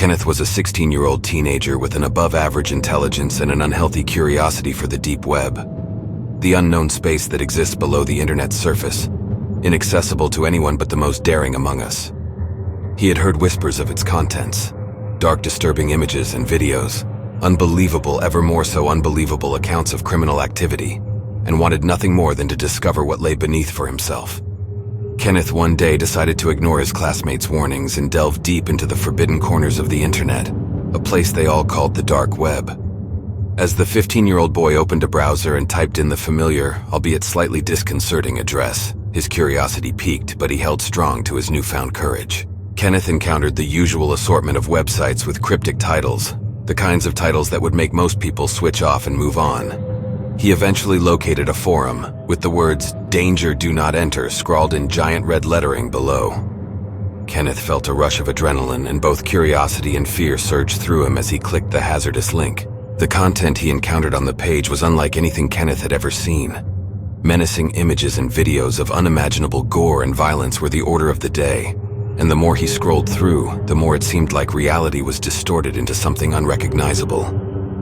Kenneth was a 16-year-old teenager with an above-average intelligence and an unhealthy curiosity for the deep web, the unknown space that exists below the internet's surface, inaccessible to anyone but the most daring among us. He had heard whispers of its contents, dark, disturbing images and videos, unbelievable, ever more so unbelievable accounts of criminal activity, and wanted nothing more than to discover what lay beneath for himself. Kenneth one day decided to ignore his classmates' warnings and delve deep into the forbidden corners of the internet, a place they all called the dark web. As the 15-year-old boy opened a browser and typed in the familiar, albeit slightly disconcerting address, his curiosity piqued, but he held strong to his newfound courage. Kenneth encountered the usual assortment of websites with cryptic titles, the kinds of titles that would make most people switch off and move on. He eventually located a forum with the words "Danger, do not enter" scrawled in giant red lettering below. Kenneth felt a rush of adrenaline, and both curiosity and fear surged through him as he clicked the hazardous link. The content he encountered on the page was unlike anything Kenneth had ever seen. Menacing images and videos of unimaginable gore and violence were the order of the day, and the more he scrolled through, the more it seemed like reality was distorted into something unrecognizable.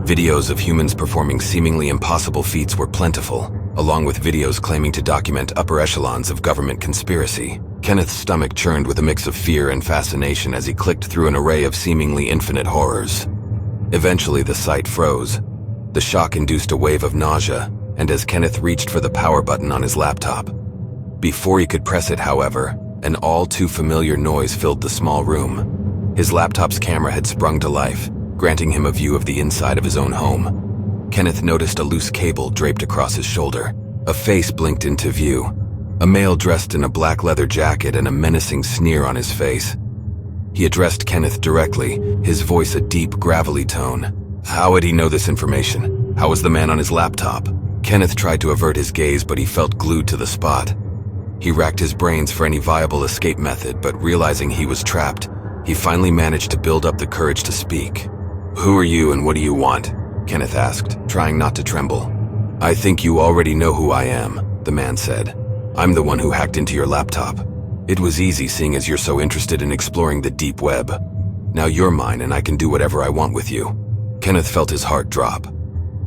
Videos of humans performing seemingly impossible feats were plentiful, along with videos claiming to document upper echelons of government conspiracy. Kenneth's stomach churned with a mix of fear and fascination as he clicked through an array of seemingly infinite horrors. Eventually, the site froze. The shock induced a wave of nausea, and as Kenneth reached for the power button on his laptop. Before he could press it, however, an all-too-familiar noise filled the small room. His laptop's camera had sprung to life, granting him a view of the inside of his own home. Kenneth noticed a loose cable draped across his shoulder. A face blinked into view, a male dressed in a black leather jacket and a menacing sneer on his face. He addressed Kenneth directly, his voice a deep, gravelly tone. How would he know this information? How was the man on his laptop? Kenneth tried to avert his gaze, but he felt glued to the spot. He racked his brains for any viable escape method, but realizing he was trapped, he finally managed to build up the courage to speak. "Who are you and what do you want?" Kenneth asked, trying not to tremble. "I think you already know who I am," the man said. "I'm the one who hacked into your laptop. It was easy seeing as you're so interested in exploring the deep web. Now you're mine and I can do whatever I want with you." Kenneth felt his heart drop.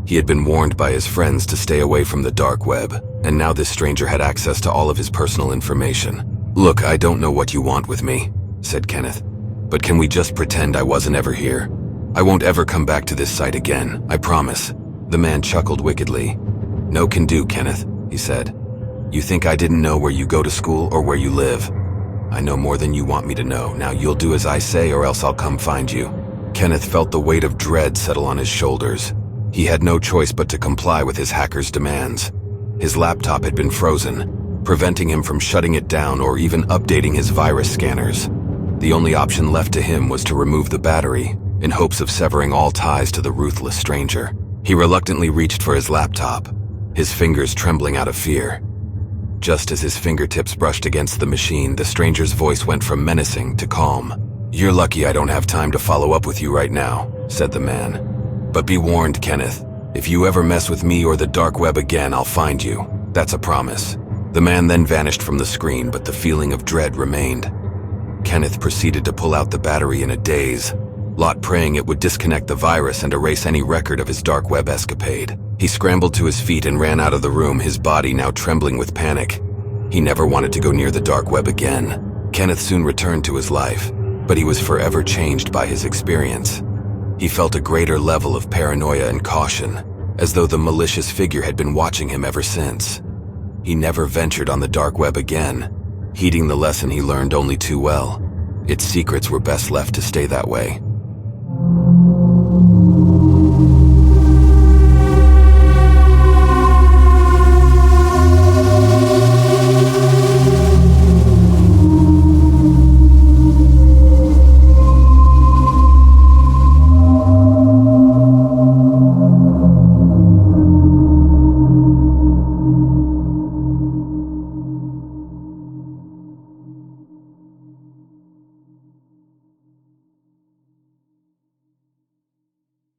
He had been warned by his friends to stay away from the dark web, and now this stranger had access to all of his personal information. "Look, I don't know what you want with me," said Kenneth, "but can we just pretend I wasn't ever here? I won't ever come back to this site again, I promise." The man chuckled wickedly. "No can do, Kenneth," he said. "You think I didn't know where you go to school or where you live? I know more than you want me to know. Now you'll do as I say or else I'll come find you." Kenneth felt the weight of dread settle on his shoulders. He had no choice but to comply with his hacker's demands. His laptop had been frozen, preventing him from shutting it down or even updating his virus scanners. The only option left to him was to remove the battery, in hopes of severing all ties to the ruthless stranger. He reluctantly reached for his laptop, his fingers trembling out of fear. Just as his fingertips brushed against the machine, the stranger's voice went from menacing to calm. "You're lucky I don't have time to follow up with you right now," said the man. "But be warned, Kenneth. If you ever mess with me or the dark web again, I'll find you. That's a promise." The man then vanished from the screen, but the feeling of dread remained. Kenneth proceeded to pull out the battery in a daze, lot praying it would disconnect the virus and erase any record of his dark web escapade. He scrambled to his feet and ran out of the room, his body now trembling with panic. He never wanted to go near the dark web again. Kenneth soon returned to his life, but he was forever changed by his experience. He felt a greater level of paranoia and caution, as though the malicious figure had been watching him ever since. He never ventured on the dark web again, heeding the lesson he learned only too well. Its secrets were best left to stay that way.